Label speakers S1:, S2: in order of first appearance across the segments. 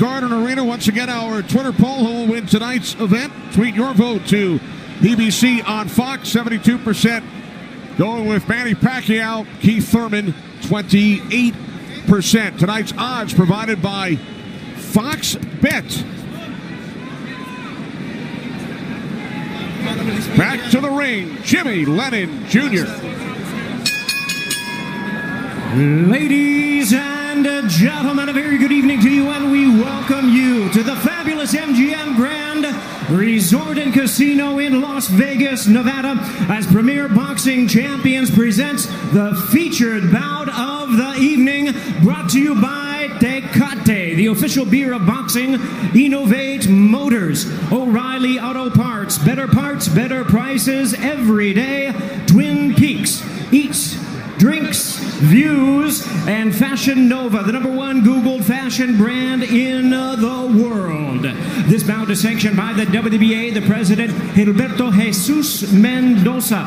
S1: Garden Arena. Once again, our Twitter poll: who will win tonight's event? Tweet your vote to BBC on Fox. 72% going with Manny Pacquiao. Keith Thurman, 28%. Tonight's odds provided by Fox Bet. Back to the ring, Jimmy Lennon Jr.
S2: Ladies and gentlemen, a very good evening to you, and we welcome you to the fabulous MGM Grand Resort and Casino in Las Vegas, Nevada, as Premier Boxing Champions presents the featured bout of the evening, brought to you by Tecate, the official beer of boxing, Innovate Motors, O'Reilly Auto Parts, better prices every day, Twin Peaks, Eats, Drinks, Views, and Fashion Nova, the #1 Googled fashion brand in the world. This bout is sanctioned by the WBA, the president, Gilberto Jesus Mendoza.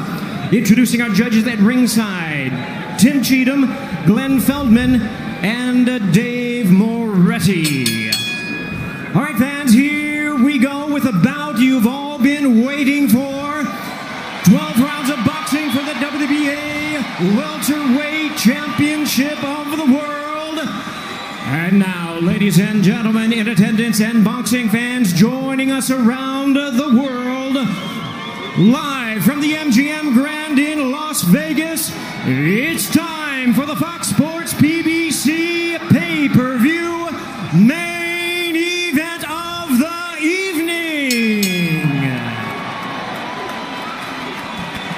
S2: Introducing our judges at ringside, Tim Cheatham, Glenn Feldman, and Dave Moretti. All right, fans, here we go with a bout you've all been waiting for. 12 rounds of boxing for the WBA Welterweight Championship of the world. And now, ladies and gentlemen in attendance and boxing fans joining us around the world, live from the MGM Grand in Las Vegas, it's time for the Fox Sports PBC pay-per-view main event of the evening.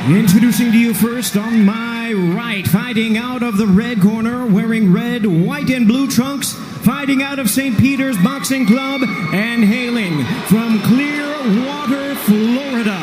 S2: Introducing to you first on my right, fighting out of the red corner, wearing red, white, and blue trunks, fighting out of St. Peter's Boxing Club, and hailing from Clearwater, Florida.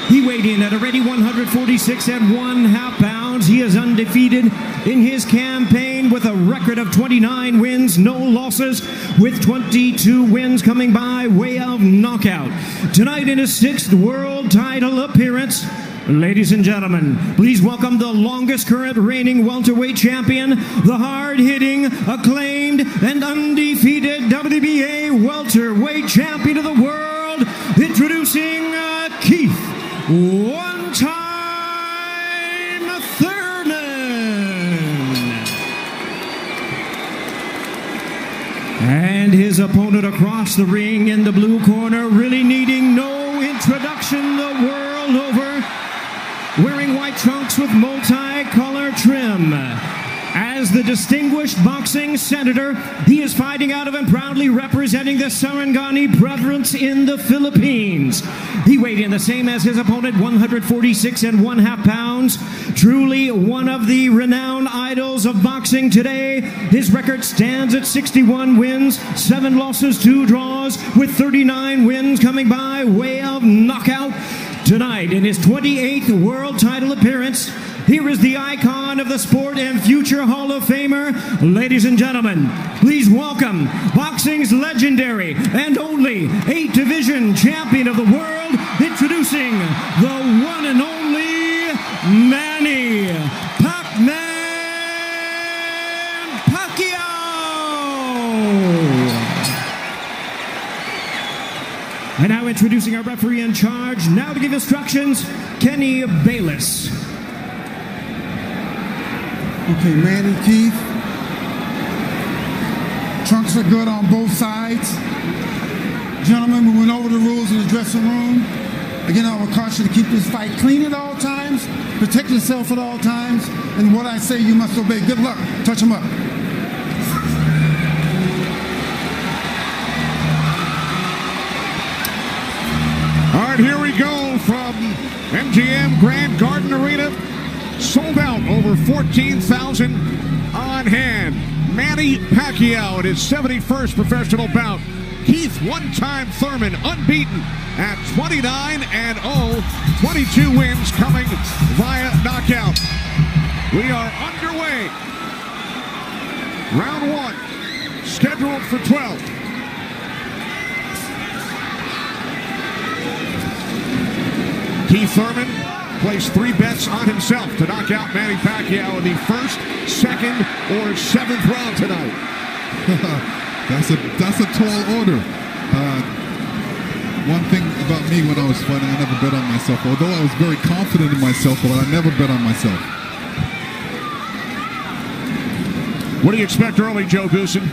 S2: He weighed in at a ready 146 1/2 pounds. He is undefeated in his campaign with a record of 29 wins, no losses, with 22 wins coming by way of knockout. Tonight in his 6th world title appearance, ladies and gentlemen, please welcome the longest current reigning welterweight champion, the hard-hitting, acclaimed, and undefeated WBA welterweight champion of the world, introducing Keith one-time Thurman. And his opponent across the ring in the blue corner, really needing no introduction the world over, wearing white trunks with multi-color trim. As the distinguished boxing senator, he is fighting out of and proudly representing the Sarangani Brothers in the Philippines. He weighed in the same as his opponent, 146 1/2 pounds. Truly one of the renowned idols of boxing today. His record stands at 61 wins, 7 losses, 2 draws, with 39 wins coming by way of knockout. Tonight, in his 28th world title appearance, here is the icon of the sport and future Hall of Famer. Ladies and gentlemen, please welcome boxing's legendary and only 8-division champion of the world, introducing the one and only Manny Pacquiao. And now introducing our referee in charge, now to give instructions, Kenny Bayless.
S3: Okay, Manny, Keith. Trunks are good on both sides. Gentlemen, we went over the rules in the dressing room. Again, I would caution you to keep this fight clean at all times, protect yourself at all times, and what I say you must obey. Good luck. Touch them up.
S1: All right, here we go from MGM Grand Garden Arena. Sold out, over 14,000 on hand. Manny Pacquiao at his 71st professional bout. Keith one-time Thurman, unbeaten at 29-0, 22 wins coming via knockout. We are underway. Round 1, scheduled for 12. Keith Thurman placed 3 bets on himself to knock out Manny Pacquiao in the 1st, 2nd, or 7th round tonight.
S4: That's a tall order. One thing about me when I was fighting, I never bet on myself. Although I was very confident in myself, but I never bet on myself.
S1: What do you expect early, Joe Goosen?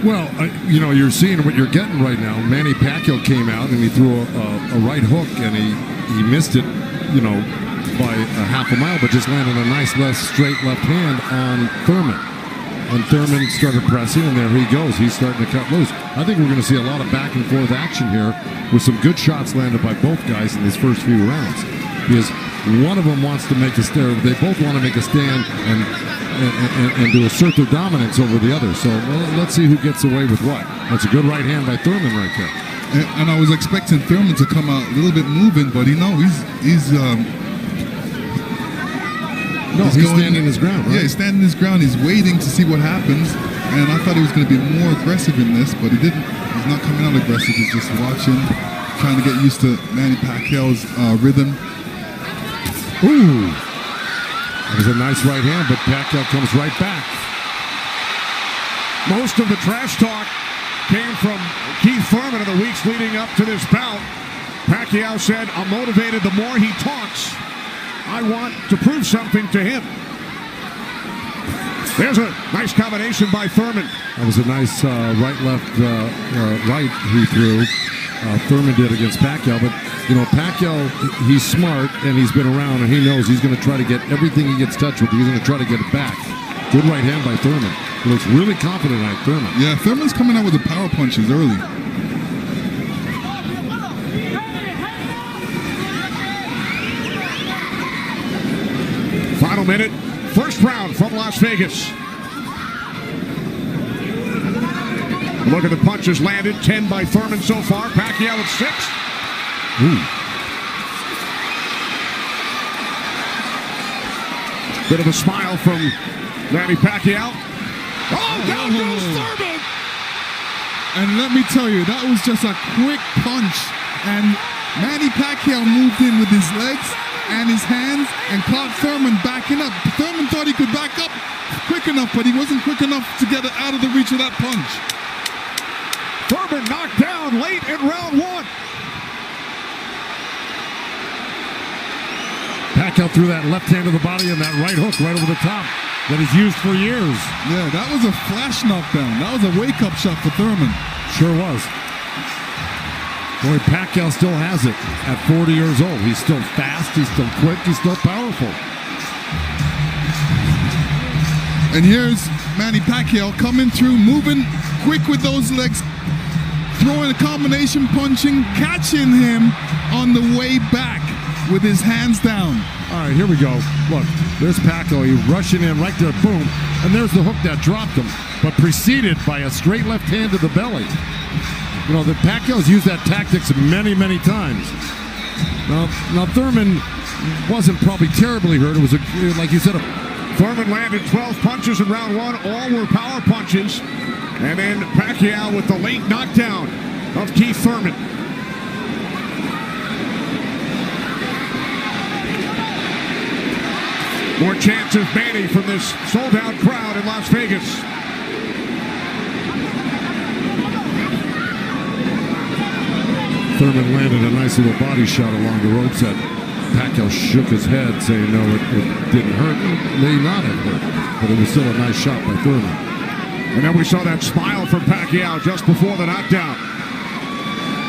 S5: Well, you're seeing what you're getting right now. Manny Pacquiao came out and he threw a right hook and he missed it, by a half a mile, but just landed a nice straight left hand on Thurman. And Thurman started pressing, and there he goes. He's starting to cut loose. I think we're going to see a lot of back and forth action here with some good shots landed by both guys in these first few rounds. Because one of them wants to make a stand. They both want to make a stand and to assert their dominance over the other. So let's see who gets away with what. That's a good right hand by Thurman right there.
S4: And I was expecting Thurman to come out a little bit moving, but he's
S5: standing his ground, right?
S4: Yeah, he's standing his ground. He's waiting to see what happens. And I thought he was going to be more aggressive in this, but he didn't. He's not coming out aggressive. He's just watching, trying to get used to Manny Pacquiao's rhythm.
S5: Ooh. That was a nice right hand, but Pacquiao comes right back.
S1: Most of the trash talk came from Keith Thurman in the weeks leading up to this bout. Pacquiao said, "I'm motivated the more he talks. I want to prove something to him." There's a nice combination by Thurman.
S5: That was a nice right he threw. Thurman did against Pacquiao, but Pacquiao, he's smart and he's been around and he knows he's going to try to get everything he gets touched with. He's going to try to get it back. Good right hand by Thurman. He looks really confident at Thurman.
S4: Yeah, Thurman's coming out with the power punches early.
S1: Final minute, first round from Las Vegas. Look at the punches landed, 10 by Thurman so far. Pacquiao at 6.
S5: Ooh.
S1: Bit of a smile from Manny Pacquiao. Oh, down goes Thurman!
S4: And let me tell you, that was just a quick punch. And Manny Pacquiao moved in with his legs and his hands and caught Thurman backing up. Thurman thought he could back up quick enough, but he wasn't quick enough to get it out of the reach of that punch.
S1: Thurman knocked down late in round 1.
S5: Pacquiao threw that left hand to the body and that right hook right over the top that he's used for years.
S4: Yeah, that was a flash knockdown. That was a wake-up shot for Thurman.
S5: Sure was. Boy, Pacquiao still has it at 40 years old. He's still fast, he's still quick, he's still powerful.
S4: And here's Manny Pacquiao coming through, moving quick with those legs, throwing a combination punching, catching him on the way back with his hands down.
S5: All right, here we go. Look, there's Pacquiao. He's rushing in right there, boom. And there's the hook that dropped him, but preceded by a straight left hand to the belly. The Pacquiao's used that tactics many, many times. Now Thurman wasn't probably terribly hurt. It was, like you said,
S1: Thurman landed 12 punches in round 1. All were power punches. And then Pacquiao with the late knockdown of Keith Thurman. More chances, Manny, from this sold-out crowd in Las Vegas.
S5: Thurman landed a nice little body shot along the ropes that Pacquiao shook his head, saying no, it didn't hurt. It may not have hurt, but it was still a nice shot by Thurman.
S1: And then we saw that smile from Pacquiao just before the knockdown.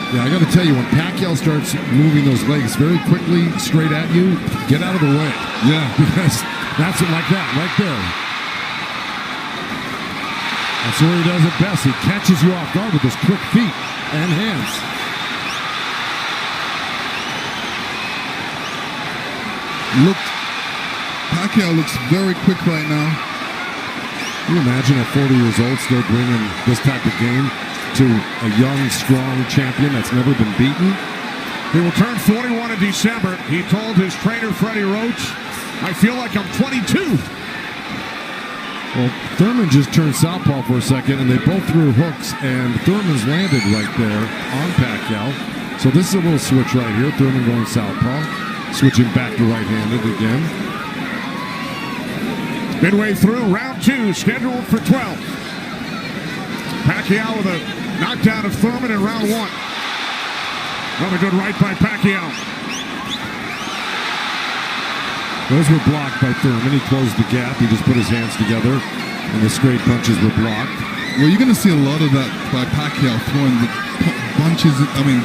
S5: Yeah, I got to tell you, when Pacquiao starts moving those legs very quickly straight at you, get out of the way.
S4: Yeah.
S5: Because that's it like that, right there. That's where he does it best. He catches you off guard with his quick feet and hands.
S4: Pacquiao looks very quick right now.
S5: Can you imagine at 40 years old still bringing this type of game to a young, strong champion that's never been beaten?
S1: He will turn 41 in December. He told his trainer, Freddie Roach, "I feel like I'm 22.
S5: Well, Thurman just turned southpaw for a second, and they both threw hooks, and Thurman's landed right there on Pacquiao. So this is a little switch right here. Thurman going southpaw, switching back to right-handed again.
S1: Midway through round 2, scheduled for 12. Pacquiao with a knockdown of Thurman in round one. Another good right by Pacquiao.
S5: Those were blocked by Thurman. He closed the gap. He just put his hands together, and the straight punches were blocked.
S4: Well, you're going to see a lot of that by Pacquiao throwing the punches. I mean,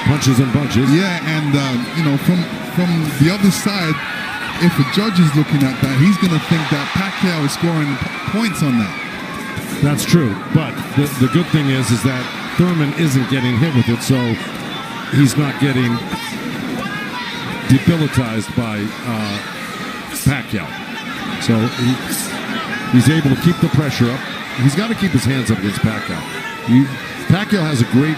S5: punches and bunches.
S4: Yeah, and from the other side, if a judge is looking at that, he's going to think that Pacquiao is scoring points on that.
S5: That's true, but the good thing is that Thurman isn't getting hit with it, so he's not getting debilitized by Pacquiao. So he's able to keep the pressure up. He's got to keep his hands up against Pacquiao. Pacquiao has a great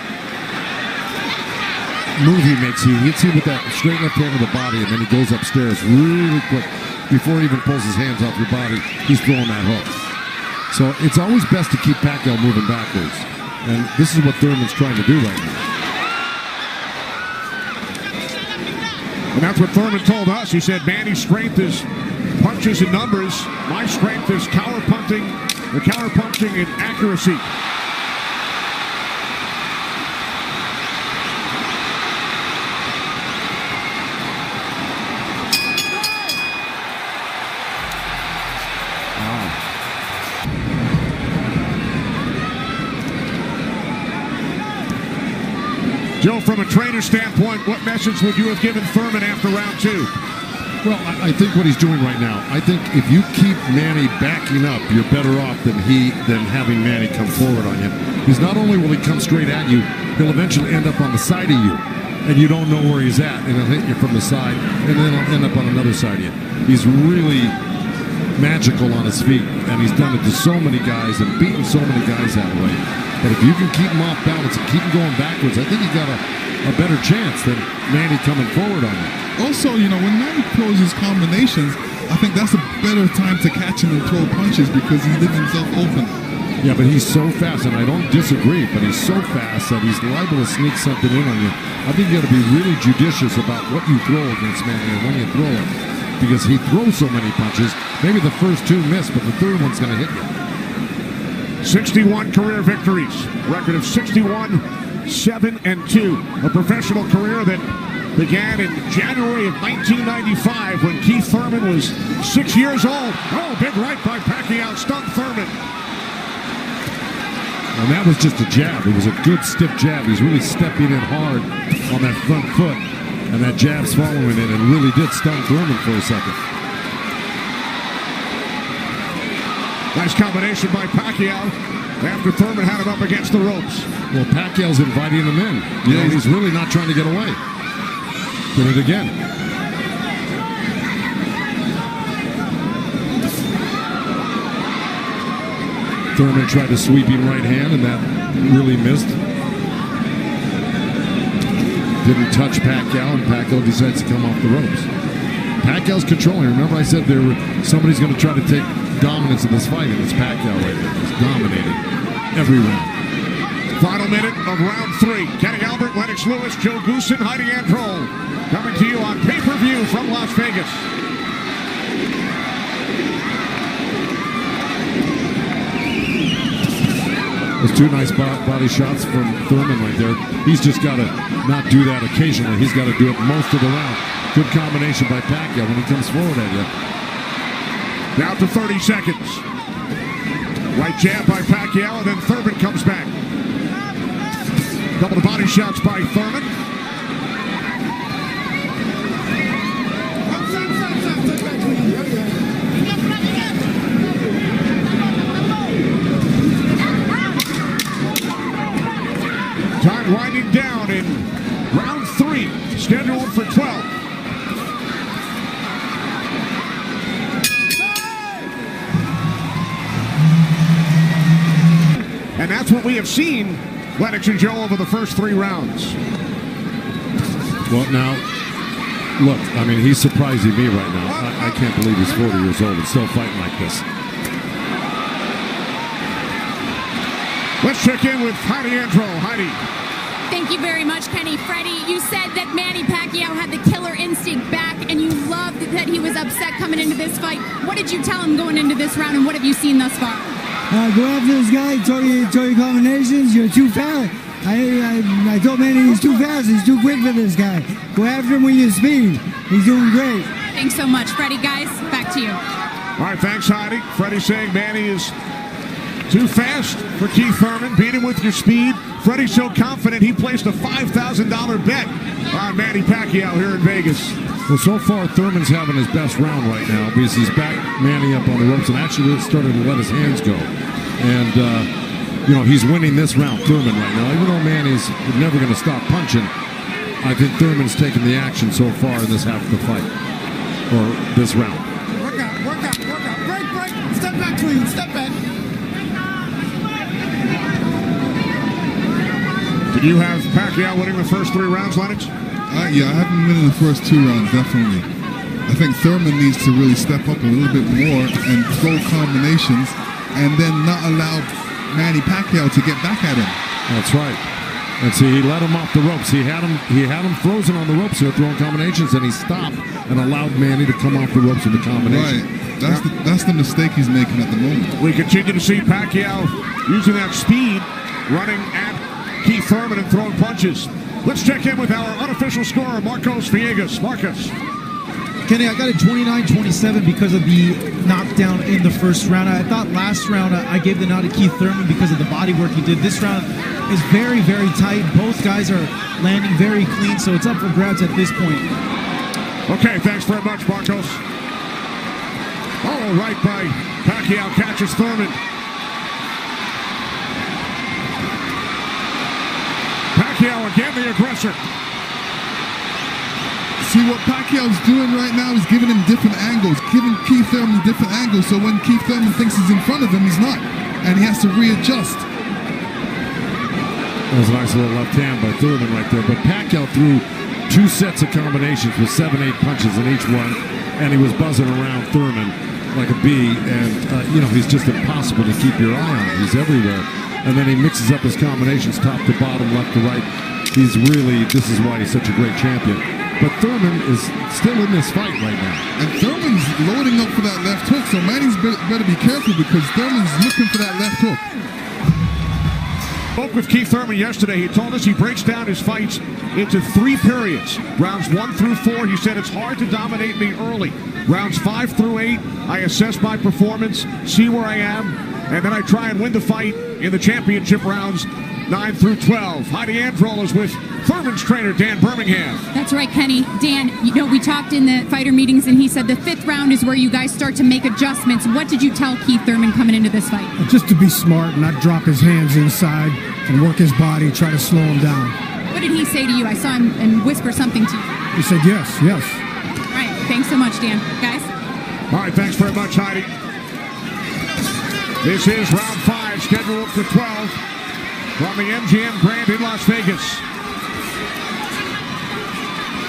S5: move he makes. He hits you with that straight left hand of the body, and then he goes upstairs really quick. Before he even pulls his hands off your body, he's throwing that hook. So it's always best to keep Pacquiao moving backwards. And this is what Thurman's trying to do right now.
S1: And that's what Thurman told us. He said, Manny's strength is punches and numbers. My strength is counter-punching and accuracy. Joe, from a trainer standpoint, what message would you have given Thurman after round two?
S5: Well, I think what he's doing right now, I think if you keep Manny backing up, you're better off than having Manny come forward on you. Because not only will he come straight at you, he'll eventually end up on the side of you, and you don't know where he's at, and he'll hit you from the side, and then he'll end up on another side of you. He's really magical on his feet, and he's done it to so many guys and beaten so many guys that way. But if you can keep him off balance and keep him going backwards, I think you got a better chance than Manny coming forward on you.
S4: Also, when Manny throws his combinations, I think that's a better time to catch him and throw punches because he leaves himself open.
S5: Yeah, but he's so fast, and I don't disagree, but he's so fast that he's liable to sneak something in on you. I think you got to be really judicious about what you throw against Manny and when you throw it, because he throws so many punches. Maybe the first two miss, but the third one's going to hit you.
S1: 61 career victories, record of 61, 7-2. A professional career that began in January of 1995 when Keith Thurman was 6 years old. Oh, big right by Pacquiao, stunned Thurman.
S5: And that was just a jab. It was a good stiff jab. He's really stepping in hard on that front foot, and that jab's following it and really did stun Thurman for a second.
S1: Nice combination by Pacquiao after Thurman had him up against the ropes.
S5: Well, Pacquiao's inviting him in. He's really not trying to get away. Did it again. Thurman tried a sweeping right hand, and that really missed. Didn't touch Pacquiao, and Pacquiao decides to come off the ropes. Pacquiao's controlling. Remember I said somebody's going to try to take dominance in this fight, and it's Pacquiao right there. He's dominating every round.
S1: Final minute of round three. Kenny Albert, Lennox Lewis, Joe Goosen, Heidi Androl. Coming to you on pay-per-view from Las Vegas.
S5: Those two nice body shots from Thurman right there. He's just got to not do that occasionally. He's got to do it most of the round. Good combination by Pacquiao when he comes forward at you.
S1: Down to 30 seconds. Right jab by Pacquiao, and then Thurman comes back. Couple of body shots by Thurman. Time winding down in round three, scheduled for 12. And that's what we have seen, Lennox and Joe, over the first three rounds.
S5: Well, now, look, I mean, he's surprising me right now. I can't believe he's 40 years old and still fighting like this.
S1: Let's check in with Heidi Androl. Heidi.
S6: Thank you very much, Kenny. Freddie, you said that Manny Pacquiao had the killer instinct back, and you loved that he was upset coming into this fight. What did you tell him going into this round, and what have you seen thus far?
S7: Go after this guy. Throw your combinations. You're too fast. I told Manny he's too fast. He's too quick for this guy. Go after him with your speed. He's doing great.
S6: Thanks so much, Freddie. Guys, back to you.
S1: All right, thanks, Heidi. Freddie saying Manny is too fast for Keith Thurman. Beat him with your speed. Freddie's so confident he placed a $5,000 bet on Manny Pacquiao here in Vegas.
S5: Well, so far, Thurman's having his best round right now because he's back Manny up on the ropes and actually started to let his hands go. And, he's winning this round, Thurman, right now. Even though Manny's never going to stop punching, I think Thurman's taken the action so far in this half of the fight, or this round.
S3: Work out. Break. Step back, clean. Step back.
S1: Did you have Pacquiao winning the first 3 rounds, Lennox?
S4: Yeah, I have him winning the first 2 rounds, definitely. I think Thurman needs to really step up a little bit more and throw combinations and then not allow Manny Pacquiao to get back at him.
S5: That's right. And see, he let him off the ropes. He had him frozen on the ropes here, throwing combinations, and he stopped and allowed Manny to come off the ropes with the combination.
S4: Right. That's the mistake he's making at the moment.
S1: We continue to see Pacquiao using that speed, running at Keith Thurman and throwing punches. Let's check in with our unofficial scorer, Marcos Villegas. Marcos.
S8: Kenny, I got it 29-27 because of the knockdown in the first round. I thought last round I gave the nod to Keith Thurman because of the body work he did. This round is very, very tight. Both guys are landing very clean, so it's up for grabs at this point.
S1: Okay, thanks very much, Marcos. Oh, right by Pacquiao, catches Thurman. Pacquiao again, the aggressor.
S4: See, what Pacquiao's doing right now is giving him different angles, giving Keith Thurman different angles, so when Keith Thurman thinks he's in front of him, he's not, and he has to readjust.
S5: That was a nice little left hand by Thurman right there, but Pacquiao threw 2 sets of combinations with 7-8 punches in each one, and he was buzzing around Thurman like a bee, and, he's just impossible to keep your eye on. He's everywhere. And then he mixes up his combinations top to bottom, left to right. This is why he's such a great champion. But Thurman is still in this fight right now.
S4: And Thurman's loading up for that left hook, so Manny's better be careful because Thurman's looking for that left hook.
S1: Spoke with Keith Thurman yesterday. He told us he breaks down his fights into 3 periods. Rounds 1 through 4, he said it's hard to dominate me early. Rounds 5 through 8, I assess my performance, see where I am, and then I try and win the fight in the championship rounds 9 through 12. Heidi Androl is with Thurman's trainer, Dan Birmingham.
S6: That's right, Kenny. Dan, we talked in the fighter meetings, and he said the 5th round is where you guys start to make adjustments. What did you tell Keith Thurman coming into this fight?
S2: Just to be smart, not drop his hands inside and work his body, try to slow him down.
S6: What did he say to you? I saw him and whisper something to you.
S2: He said yes.
S6: All right, thanks so much, Dan. Guys?
S1: All right, thanks very much, Heidi. This is round 5, scheduled for 12 from the MGM Grand in Las Vegas.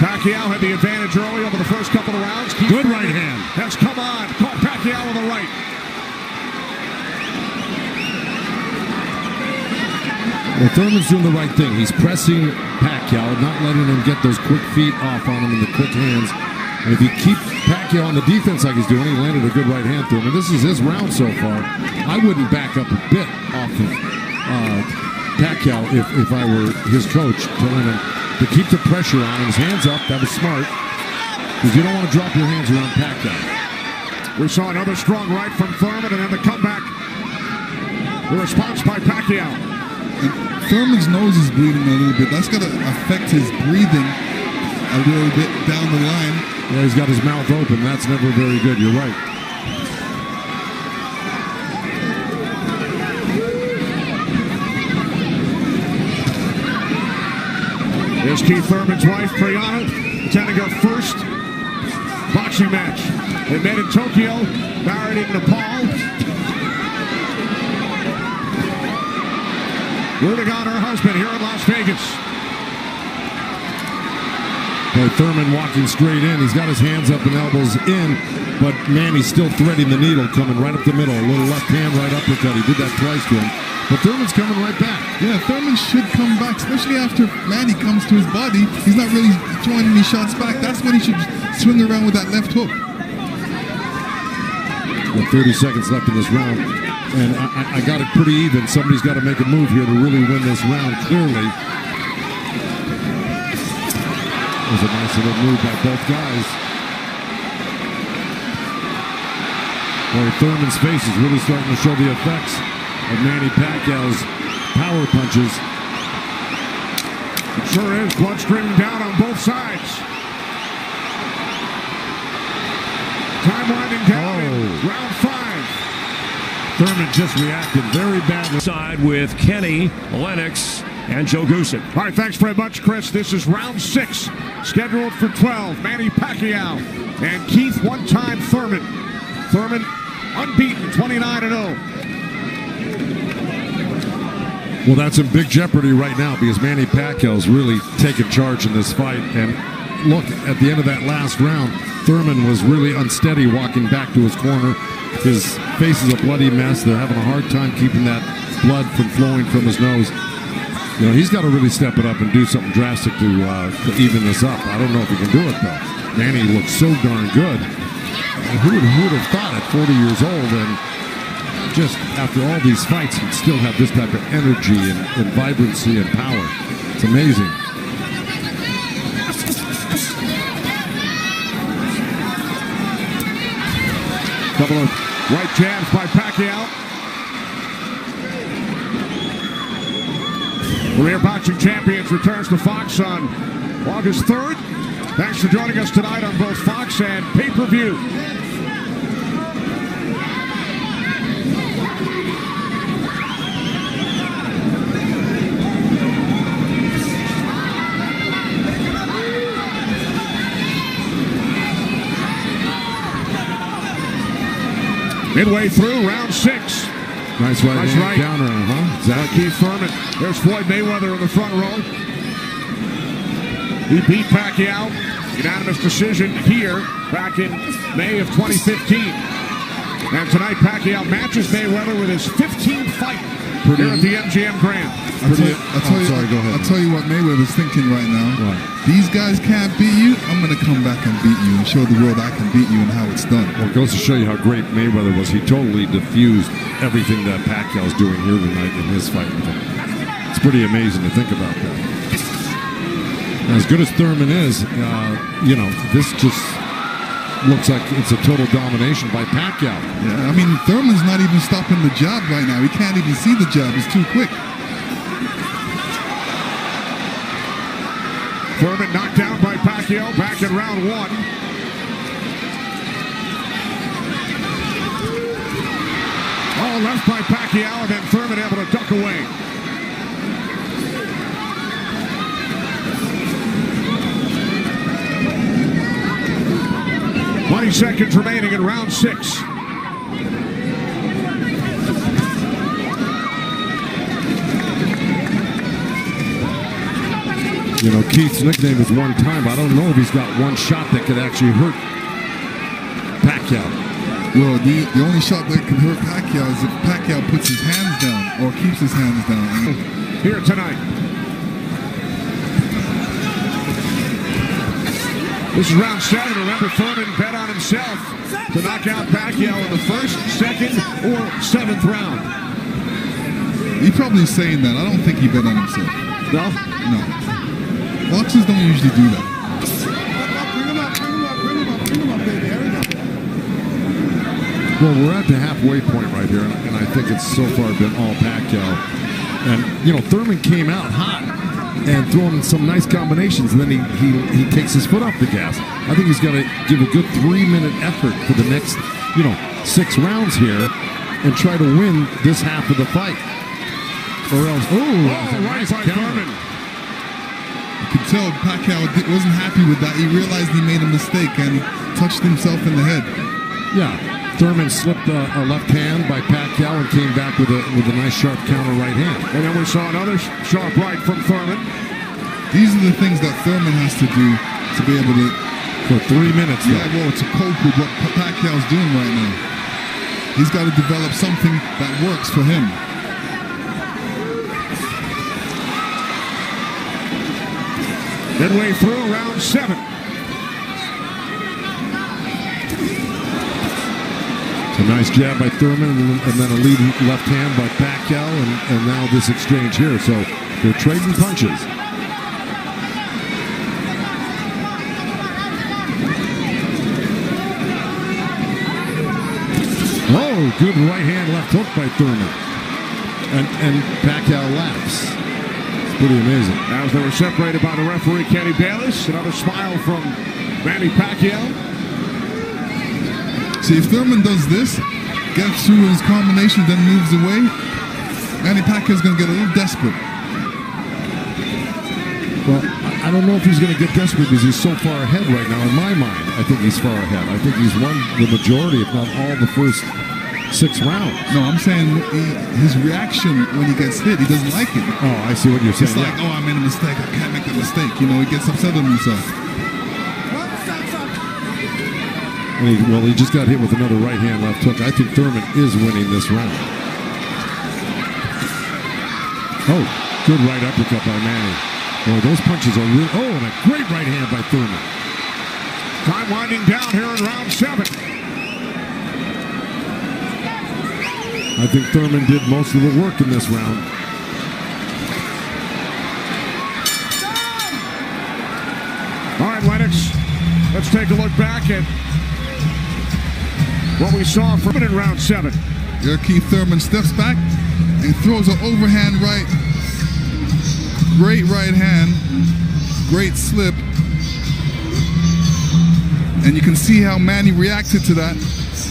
S1: Pacquiao had the advantage early over the first couple of rounds.
S5: Good right hand.
S1: Has come on. Caught Pacquiao on the right.
S5: Well, Thurman's doing the right thing. He's pressing Pacquiao, not letting him get those quick feet off on him and the quick hands. And if you keep Pacquiao on the defense like he's doing, he landed a good right hand to him. And this is his round so far. I wouldn't back up a bit off of Pacquiao if I were his coach, telling him to keep the pressure on him. His hands up. That was smart. Because you don't want to drop your hands around Pacquiao.
S1: We saw another strong right from Thurman, and then the comeback. The response by Pacquiao.
S4: And Thurman's nose is bleeding a little bit. That's going to affect his breathing a little bit down the line.
S5: Yeah, he's got his mouth open. That's never very good. You're right.
S1: Here's Keith Thurman's wife, Priyana, attending her first boxing match. They met in Tokyo, married in Nepal. Rooting on her husband here in Las Vegas.
S5: Boy, Thurman walking straight in. He's got his hands up and elbows in, but Manny's still threading the needle, coming right up the middle. A little left hand, right uppercut. He did that twice to him. But Thurman's coming right back.
S4: Yeah, Thurman should come back, especially after Manny comes to his body. He's not really throwing any shots back. That's when he should swing around with that left hook.
S5: With 30 seconds left in this round. And I got it pretty even. Somebody's got to make a move here to really win this round clearly. It was a nice little move by both guys. Boy, Thurman's face is really starting to show the effects of Manny Pacquiao's power punches.
S1: It sure is. Blood streaming down on both sides. Time winding down. Round 5.
S5: Thurman just reacted very badly.
S9: Side with Kenny, Lennox, and Joe Goosen.
S1: All right, thanks very much, Chris. This is round 6, scheduled for 12. Manny Pacquiao and Keith one-time Thurman. Thurman unbeaten, 29-0.
S5: Well, that's in big jeopardy right now because Manny Pacquiao's really taken charge in this fight. And look, at the end of that last round, Thurman was really unsteady walking back to his corner. His face is a bloody mess. They're having a hard time keeping that blood from flowing from his nose. You know, he's got to really step it up and do something drastic to even this up. I don't know if he can do it, though. Manny looks so darn good. Who would have thought at 40 years old and just after all these fights he'd still have this type of energy and vibrancy and power. It's amazing.
S1: Couple of right jabs by Pacquiao. Premier Boxing Champions returns to Fox on August 3rd. Thanks for joining us tonight on both Fox and pay-per-view. Midway through round 6.
S5: Nice right counter, huh?
S1: Exactly. Keith Thurman. There's Floyd Mayweather in the front row. He beat Pacquiao. Unanimous decision here back in May of 2015. And tonight Pacquiao matches Mayweather with his 15th fight here at the MGM Grand.
S4: I'll tell you what Mayweather's thinking right now.
S5: Right.
S4: These guys can't beat you. I'm going to come back and beat you and show the world I can beat you and how it's done.
S5: Well, it goes to show you how great Mayweather was. He totally diffused everything that Pacquiao's doing here tonight in his fight with him. It's pretty amazing to think about that. As good as Thurman is, you know, this just looks like it's a total domination by Pacquiao.
S4: Yeah, I mean, Thurman's not even stopping the jab right now. He can't even see the jab. It's too quick.
S1: Thurman knocked down by Pacquiao back in round 1. All left by Pacquiao, and then Thurman able to duck away. "20 seconds remaining in round 6.
S5: You know, Keith's nickname is one time. I don't know if he's got one shot that could actually hurt Pacquiao.
S4: Well, the only shot that can hurt Pacquiao is if Pacquiao puts his hands down or keeps his hands down.
S1: Here tonight. This is round 7. Remember, Thurman bet on himself to knock out Pacquiao in the 1st, 2nd, or 7th round.
S4: He's probably saying that. I don't think he bet on himself.
S1: No?
S4: No. Boxers don't usually do that.
S3: Bring him up, baby. There we go.
S5: Well, we're at the halfway point right here, and I think it's so far been all Pacquiao. And, you know, Thurman came out hot and throwing some nice combinations, and then he takes his foot off the gas. I think he's got to give a good 3-minute effort for the next, 6 rounds here and try to win this half of the fight. Or else,
S1: right by Thurman.
S4: You could tell Pacquiao wasn't happy with that. He realized he made a mistake and touched himself in the head.
S5: Yeah, Thurman slipped a left hand by Pacquiao and came back with a nice sharp counter right hand.
S1: And then we saw another sharp right from Thurman.
S4: These are the things that Thurman has to do to be able to...
S5: For 3 minutes,
S4: yeah, well, to cope with what Pacquiao's doing right now. He's got to develop something that works for him.
S1: Midway through round 7.
S5: A nice jab by Thurman, and then a lead left hand by Pacquiao, and now this exchange here. So they're trading punches. Oh, good right hand, left hook by Thurman. And Pacquiao laughs. It's pretty amazing.
S1: As they were separated by the referee, Kenny Bayless. Another smile from Manny Pacquiao.
S4: See, if Thurman does this, gets through his combination, then moves away, Manny Pacquiao's going to get a little desperate.
S5: Well, I don't know if he's going to get desperate because he's so far ahead right now. In my mind, I think he's far ahead. I think he's won the majority, if not all, the first 6 rounds.
S4: No, I'm saying his reaction when he gets hit, he doesn't like it.
S5: Oh, I see what you're saying.
S4: It's like, oh, I made a mistake. I can't make a mistake. You know, he gets upset with himself.
S5: And he just got hit with another right hand, left hook. I think Thurman is winning this round. Oh, good right uppercut by Manny. Boy, those punches are real. Oh, and a great right hand by Thurman.
S1: Time winding down here in round 7.
S5: I think Thurman did most of the work in this round.
S1: All right, Lennox, let's take a look back at what we saw from it in round 7.
S4: Here, Keith Thurman steps back and throws an overhand right. Great right hand. Great slip. And you can see how Manny reacted to that.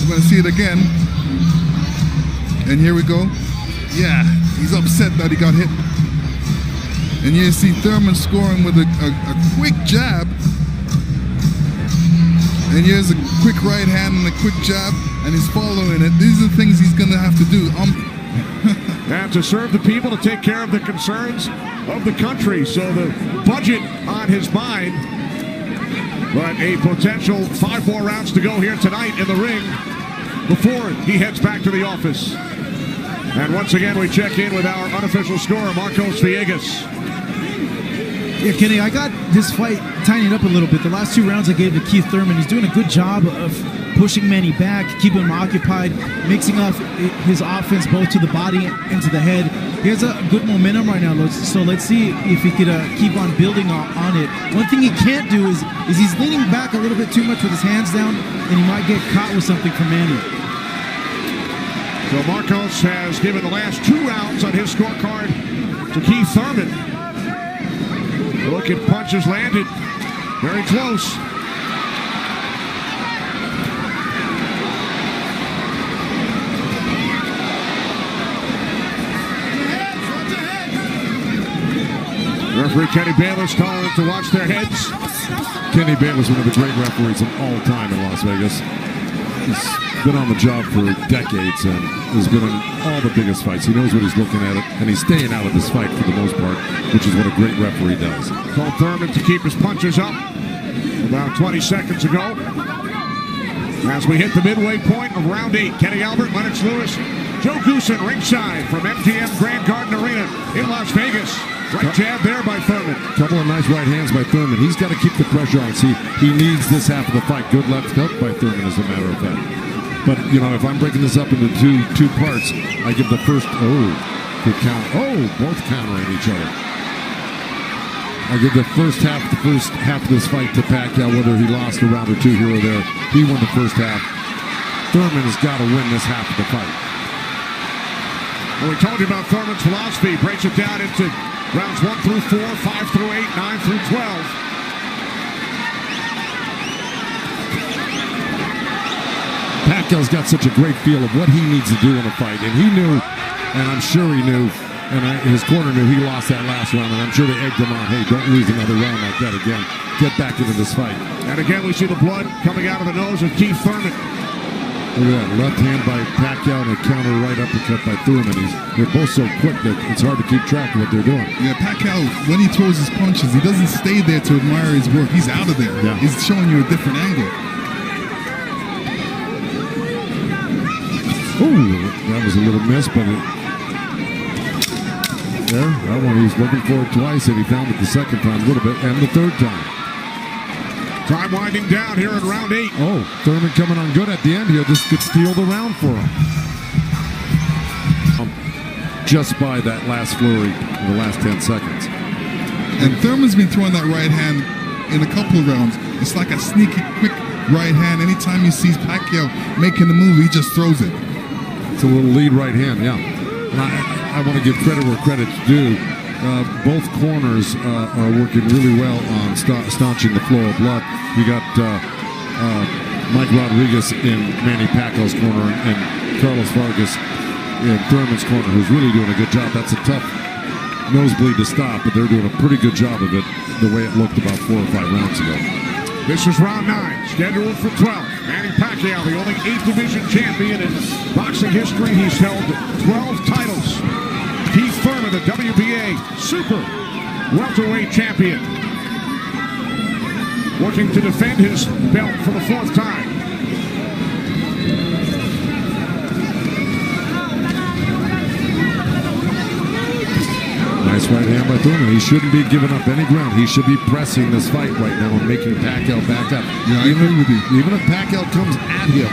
S4: We're going to see it again. And here we go. Yeah, he's upset that he got hit. And you see Thurman scoring with a quick jab. And here's a quick right hand and a quick jab, and he's following it. These are the things he's going to have to do.
S1: And to serve the people, to take care of the concerns of the country. So the budget on his mind. But a potential 5 more rounds to go here tonight in the ring before he heads back to the office. And once again, we check in with our unofficial scorer, Marcos Villegas.
S8: Yeah, Kenny, I got this fight tightened up a little bit. The last 2 rounds I gave to Keith Thurman. He's doing a good job of pushing Manny back, keeping him occupied, mixing up his offense both to the body and to the head. He has a good momentum right now, so let's see if he could keep on building on it. One thing he can't do is he's leaning back a little bit too much with his hands down, and he might get caught with something from Manny.
S1: So Marcos has given the last 2 rounds on his scorecard to Keith Thurman. Look at punches landed. Very close. Referee Kenny Bayless telling them to watch their heads.
S5: Kenny Bayless, one of the great referees of all time in Las Vegas. He's been on the job for decades and has been in all the biggest fights. He knows what he's looking at, and he's staying out of this fight for the most part, which is what a great referee does.
S1: Told Thurman to keep his punches up about 20 seconds ago. As we hit the midway point of round 8, Kenny Albert, Lennox Lewis, Joe Goosen ringside from MGM Grand Garden Arena in Las Vegas. Right jab there by Thurman.
S5: Couple of nice right hands by Thurman. He's got to keep the pressure on. See, he needs this half of the fight. Good left hook by Thurman, as a matter of fact. But, you know, if I'm breaking this up into two parts, I give the first, good count. Oh, both countering each other. I give the first half of this fight to Pacquiao, whether he lost a round or 2 here or there. He won the first half. Thurman has got to win this half of the fight.
S1: Well, we told you about Thurman's philosophy. Breaks it down into rounds 1 through 4, 5 through 8, 9 through 12.
S5: Pacquiao's got such a great feel of what he needs to do in a fight, and he knew, and I'm sure he knew, and his corner knew he lost that last round, and I'm sure they egged him on, hey, don't lose another round like that again. Get back into this fight.
S1: And again, we see the blood coming out of the nose of Keith Thurman.
S5: Look at that, left hand by Pacquiao and a counter right uppercut by Thurman. They're both so quick that it's hard to keep track of what they're doing.
S4: Yeah, Pacquiao, when he throws his punches, he doesn't stay there to admire his work. He's out of there.
S5: Yeah.
S4: He's showing you a different angle.
S5: Ooh, that was a little miss, but that one he was looking for it twice, and he found it the second time a little bit, and the third time.
S1: Time winding down here in round 8.
S5: Oh, Thurman coming on good at the end here. This could steal the round for him. Just by that last flurry in the last 10 seconds.
S4: And Thurman's been throwing that right hand in a couple of rounds. It's like a sneaky, quick right hand. Anytime he sees Pacquiao making a move, he just throws it.
S5: It's a little lead right hand, yeah. And I want to give credit where credit's due. Both corners are working really well on staunching the flow of blood. You got Mike Rodriguez in Manny Pacquiao's corner and Carlos Vargas in Thurman's corner, who's really doing a good job. That's a tough nosebleed to stop, but they're doing a pretty good job of it the way it looked about 4 or 5 rounds ago.
S1: This is round 9, scheduled for 12. Manny Pacquiao, the only 8th division champion in boxing history. He's held 12 titles. Keith Thurman, the WBA super welterweight champion, looking to defend his belt for the 4th time.
S5: Nice right hand by Thurman. He shouldn't be giving up any ground. He should be pressing this fight right now and making Pacquiao back up.
S4: Yeah, I agree with you.
S5: Even if Pacquiao comes at him,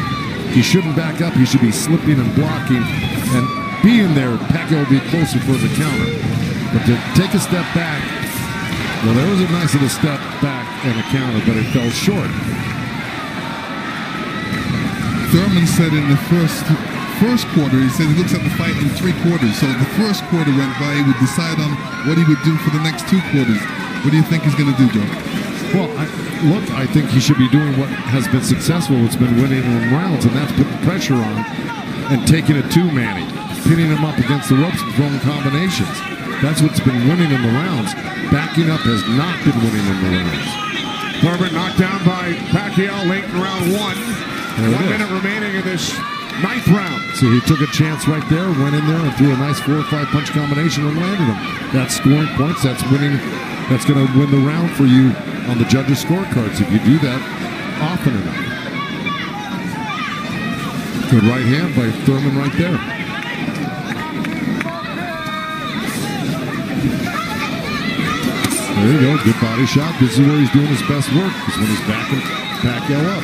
S5: he shouldn't back up. He should be slipping and blocking and being there. Pacquiao will be closer for the counter. But to take a step back, well, there was a nice little step back and a counter, but it fell short.
S4: Thurman said in the first quarter, he said he looks at the fight in 3 quarters. So the first quarter went by, he would decide on what he would do for the next 2 quarters. What do you think he's going to do, Joe?
S5: Well, I think he should be doing what has been successful. It's been winning in rounds, and that's putting pressure on and taking it to Manny, pinning him up against the ropes and throwing combinations. That's what's been winning in the rounds. Backing up has not been winning in the rounds.
S1: Thurman knocked down by Pacquiao late in round 1. 1 minute remaining in this 9th round.
S5: See, he took a chance right there, went in there and threw a nice 4 or 5 punch combination and landed him. That's scoring points. That's winning. That's going to win the round for you on the judges' scorecards if you do that often enough. Good right hand by Thurman right there. There you go. Good body shot. This is where he's doing his best work, is when he's backing Pacquiao up.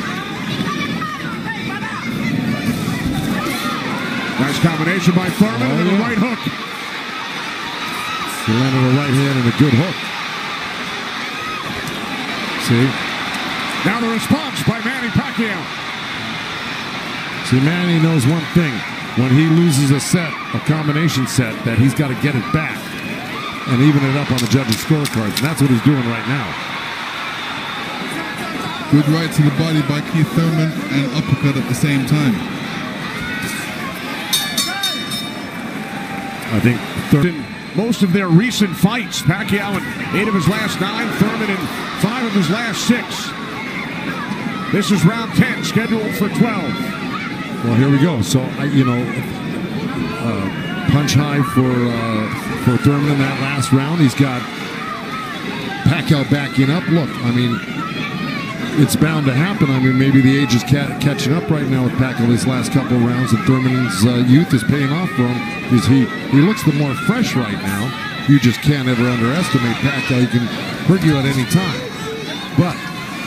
S1: Nice combination by Thurman and a right hook.
S5: He landed a right hand and a good hook. See?
S1: Now the response by Manny Pacquiao.
S5: See, Manny knows one thing. When he loses a set, a combination set, that he's got to get it back and even it up on the judges' scorecards. And that's what he's doing right now.
S4: Good right to the body by Keith Thurman and uppercut at the same time.
S5: I think
S1: In most of their recent fights, Pacquiao in 8 of his last 9, Thurman in 5 of his last 6. This is round 10, scheduled for 12.
S5: Well, here we go. So, punch high for Thurman in that last round. He's got Pacquiao backing up. Look, I mean, it's bound to happen. I mean, maybe the age is catching up right now with Pacquiao these last couple of rounds, and Thurman's youth is paying off for him because he looks the more fresh right now. You just can't ever underestimate Pacquiao. He can hurt you at any time. But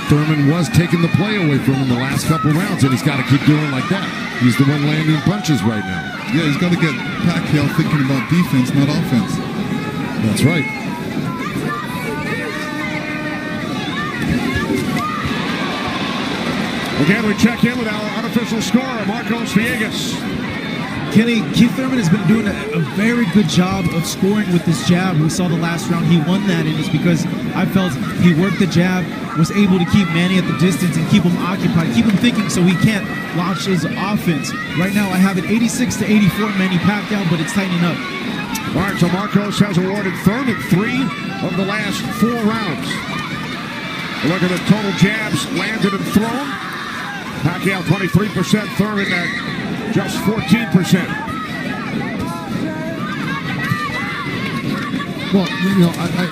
S5: Thurman was taking the play away from him the last couple of rounds, and he's got to keep doing like that. He's the one landing punches right now.
S4: Yeah, he's got to get Pacquiao thinking about defense, not offense.
S5: That's right.
S1: Again, we check in with our unofficial scorer, Marcos Villegas.
S8: Kenny, Keith Thurman has been doing a very good job of scoring with this jab. We saw the last round he won that, and it's because I felt he worked the jab, was able to keep Manny at the distance and keep him occupied, keep him thinking so he can't launch his offense. Right now I have it 86-84 Manny Pacquiao, but it's tightening up.
S1: All right, so Marcos has awarded Thurman 3 of the last 4 rounds. Look at the total jabs landed and thrown. Pacquiao 23%, Thurman at just 14%.
S5: Well,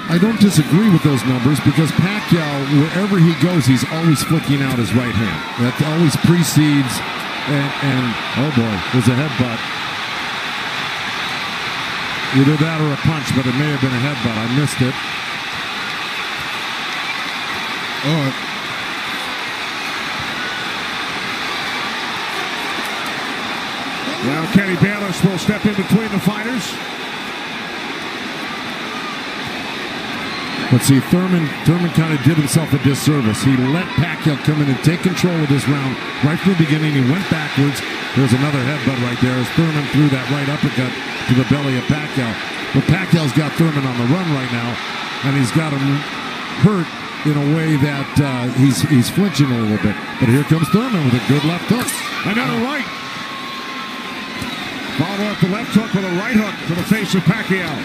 S5: I don't disagree with those numbers because Pacquiao, wherever he goes, he's always flicking out his right hand. That always precedes, and oh boy, there's a headbutt. Either that or a punch, but it may have been a headbutt. I missed it.
S4: Oh,
S1: Now Kenny Bayless will step in between the fighters.
S5: But see, Thurman kind of did himself a disservice. He let Pacquiao come in and take control of this round right from the beginning. He went backwards. There's another headbutt right there as Thurman threw that right uppercut to the belly of Pacquiao. But Pacquiao's got Thurman on the run right now, and he's got him hurt in a way that he's flinching a little bit. But here comes Thurman with a good left hook.
S1: Another right. Follow up the left hook with a right hook to the face of Pacquiao.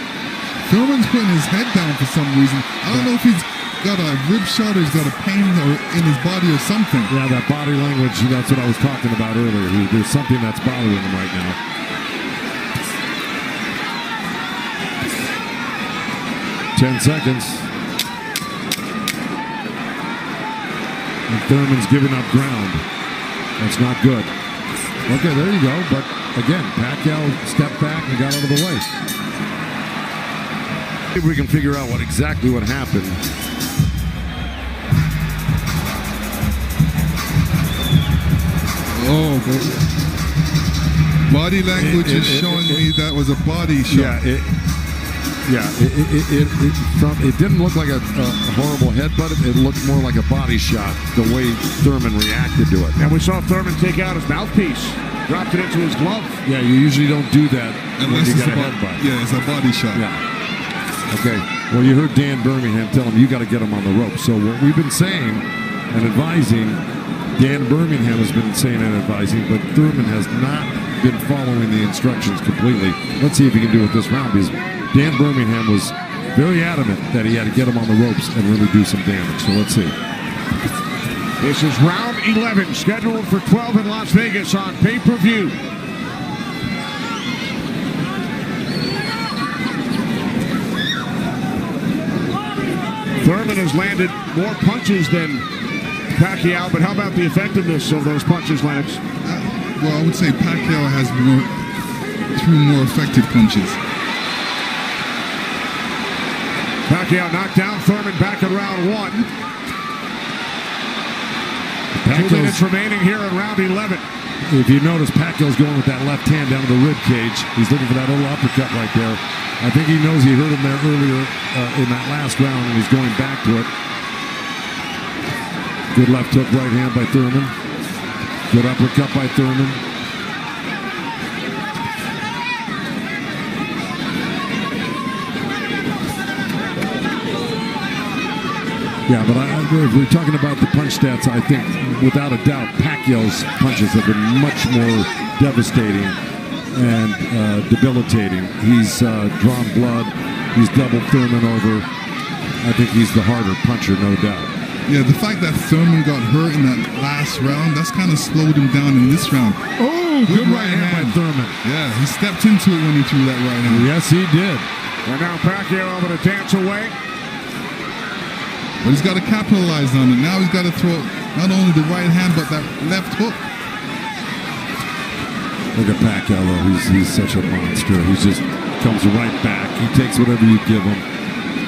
S4: Thurman's putting his head down for some reason. I don't know if he's got a rib shot or he's got a pain in his body or something.
S5: Yeah, that body language, that's what I was talking about earlier. There's something that's bothering him right now. Ten seconds. And Thurman's giving up ground. That's not good. Okay, there you go. But again, Pacquiao stepped back and got out of the way. If we can figure out exactly what happened.
S4: Oh, body language is showing me that was a body shot.
S5: It didn't look like a horrible headbutt. It looked more like a body shot, the way Thurman reacted to it.
S1: And we saw Thurman take out his mouthpiece, dropped it into his glove.
S5: Yeah, you usually don't do that
S4: unless
S5: when you
S4: it's
S5: get a headbutt.
S4: Yeah, it's a body shot.
S5: Yeah. Okay. Well, you heard Dan Birmingham tell him you got to get him on the rope. So what we've been saying and advising, Dan Birmingham has been saying and advising, but Thurman has not been following the instructions completely. Let's see if he can do it this round, because Dan Birmingham was very adamant that he had to get him on the ropes and really do some damage. So let's see.
S1: This is round 11, scheduled for 12 in Las Vegas on pay-per-view. Thurman has landed more punches than Pacquiao, but how about the effectiveness of those punches, Lennox?
S4: Well, I would say Pacquiao has threw more effective punches.
S1: Pacquiao knocked down Thurman back in round 1. 2 minutes remaining here in round 11.
S5: If you notice, Pacquiao's going with that left hand down to the rib cage. He's looking for that little uppercut right there. I think he knows he hurt him there earlier in that last round, and he's going back to it. Good left hook right hand by Thurman. Good uppercut by Thurman. Yeah, but if we're talking about the punch stats, I think without a doubt Pacquiao's punches have been much more devastating and debilitating. He's drawn blood. He's doubled Thurman over. I think he's the harder puncher, no doubt.
S4: Yeah, the fact that Thurman got hurt in that last round, that's kind of slowed him down in this round.
S5: Oh, good right hand by Thurman.
S4: Yeah, he stepped into it when he threw that right hand.
S5: Yes, he did.
S1: And now Pacquiao able to dance away.
S4: But he's got to capitalize on it. Now he's got to throw not only the right hand, but that left hook.
S5: Look at Pacquiao, though. He's such a monster. He just comes right back. He takes whatever you give him.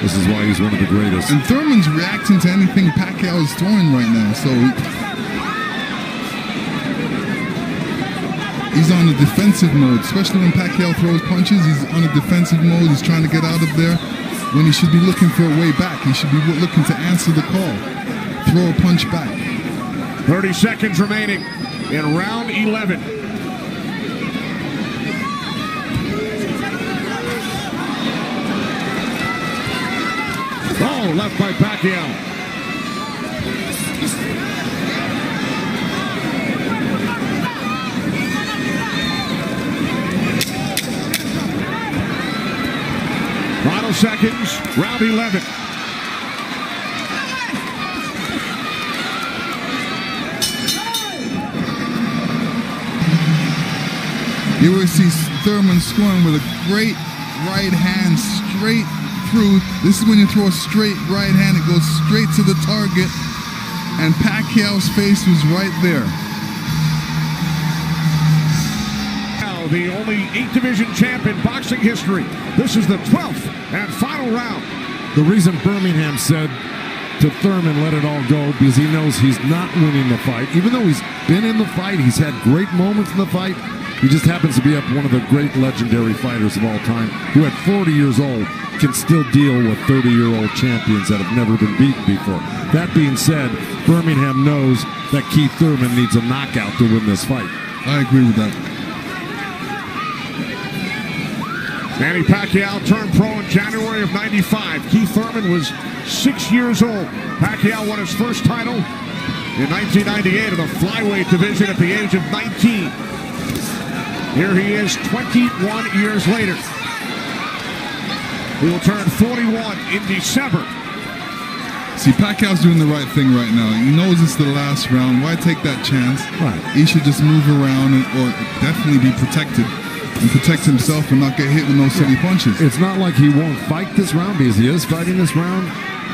S5: This is why he's one of the greatest.
S4: And Thurman's reacting to anything Pacquiao is throwing right now. So he's on a defensive mode, especially when Pacquiao throws punches. He's on a defensive mode. He's trying to get out of there when he should be looking for a way back. He should be looking to answer the call. Throw a punch back.
S1: 30 seconds remaining in round 11. Oh, left by Pacquiao. Final seconds, round 11.
S4: You will see Thurman scoring with a great right hand straight through. This is when you throw a straight right hand, it goes straight to the target, and Pacquiao's face was right there.
S1: Now the only 8th division champ in boxing history. This is the 12th and final round.
S5: The reason Birmingham said to Thurman, let it all go, because he knows he's not winning the fight. Even though he's been in the fight, he's had great moments in the fight, He just happens to be up one of the great legendary fighters of all time, who at 40 years old can still deal with 30-year-old champions that have never been beaten before. That being said, Birmingham knows that Keith Thurman needs a knockout to win this fight.
S4: I agree with that.
S1: Manny Pacquiao turned pro in January of '95. Keith Thurman was 6 years old. Pacquiao won his first title in 1998 in the flyweight division at the age of 19. Here he is 21 years later. He will turn 41 in December.
S4: See, Pacquiao's doing the right thing right now. He knows it's the last round. Why take that chance?
S5: Right.
S4: He should just move around or definitely be protected and protect himself and not get hit with no silly punches.
S5: It's not like he won't fight this round, because he is fighting this round,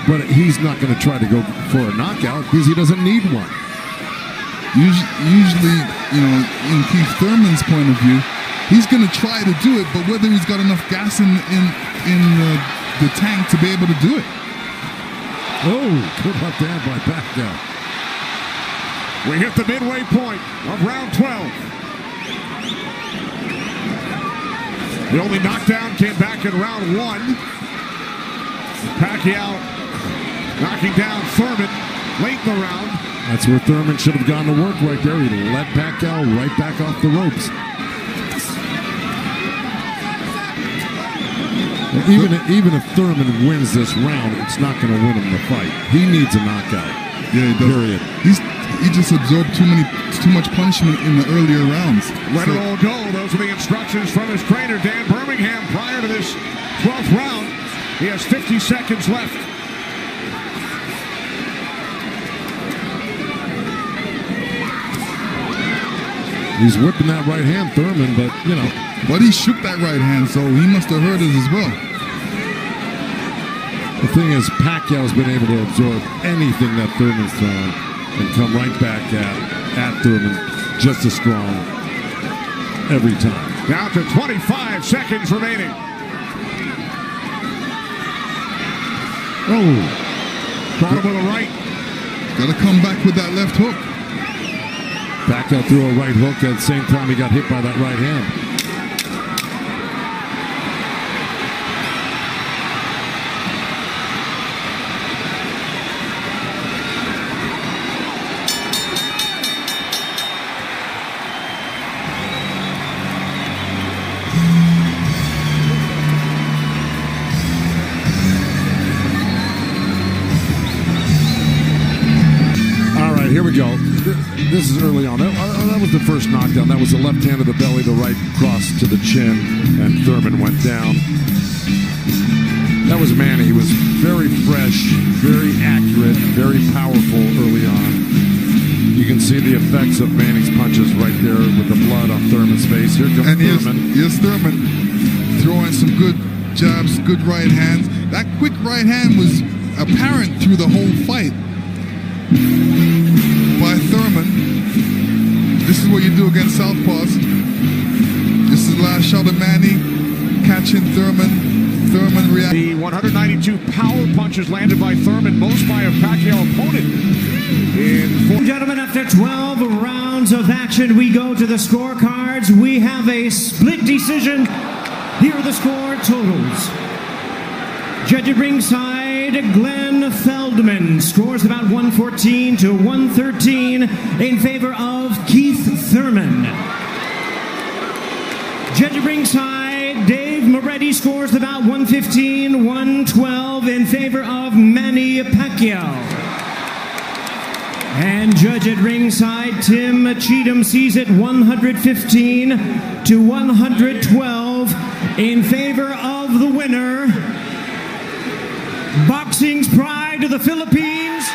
S5: but he's not going to try to go for a knockout because he doesn't need one.
S4: Usually, you know, in Keith Thurman's point of view, he's going to try to do it, but whether he's got enough gas in the tank to be able to do it.
S5: Oh, good left hand by Pacquiao.
S1: We hit the midway point of round 12. The only knockdown came back in round 1. Pacquiao knocking down Thurman late in the round.
S5: That's where Thurman should have gone to work right there. He let Pacquiao right back off the ropes. Even if Thurman wins this round, it's not going to win him the fight. He needs a knockout.
S4: Yeah, he does.
S5: Period.
S4: He just absorbed too much punishment in the earlier rounds.
S1: Let it all go. Those are the instructions from his trainer, Dan Birmingham, prior to this 12th round. He has 50 seconds left.
S5: He's whipping that right hand, Thurman, but, you know.
S4: But he shook that right hand, so he must have heard it as well.
S5: The thing is, Pacquiao's been able to absorb anything that Thurman's thrown and come right back at Thurman just as strong every time.
S1: Down to 25 seconds remaining.
S5: Oh.
S1: Caught him with a right.
S4: Got to come back with that left hook.
S5: Pacquiao threw a right hook at the same time he got hit by that right hand. Here we go. This is early on. That was the first knockdown. That was the left hand to the belly, the right cross to the chin, and Thurman went down. That was Manny. He was very fresh, very accurate, very powerful early on. You can see the effects of Manny's punches right there with the blood on Thurman's face. Here comes Thurman.
S4: Here's Thurman throwing some good jabs, good right hands. That quick right hand was apparent through the whole fight by Thurman. This is what you do against southpaws. This is the last shot of Manny catching Thurman. Thurman reacting.
S1: The 192 power punches landed by Thurman, most by a Pacquiao opponent.
S2: Gentlemen, after 12 rounds of action, we go to the scorecards. We have a split decision. Here are the score totals. Judge at ringside, Glenn Feldman scores about 114 to 113 in favor of Keith Thurman. Judge at ringside, Dave Moretti scores about 115, 112 in favor of Manny Pacquiao. And judge at ringside, Tim Cheatham sees it 115 to 112 in favor of the winner, boxing's pride of the Philippines,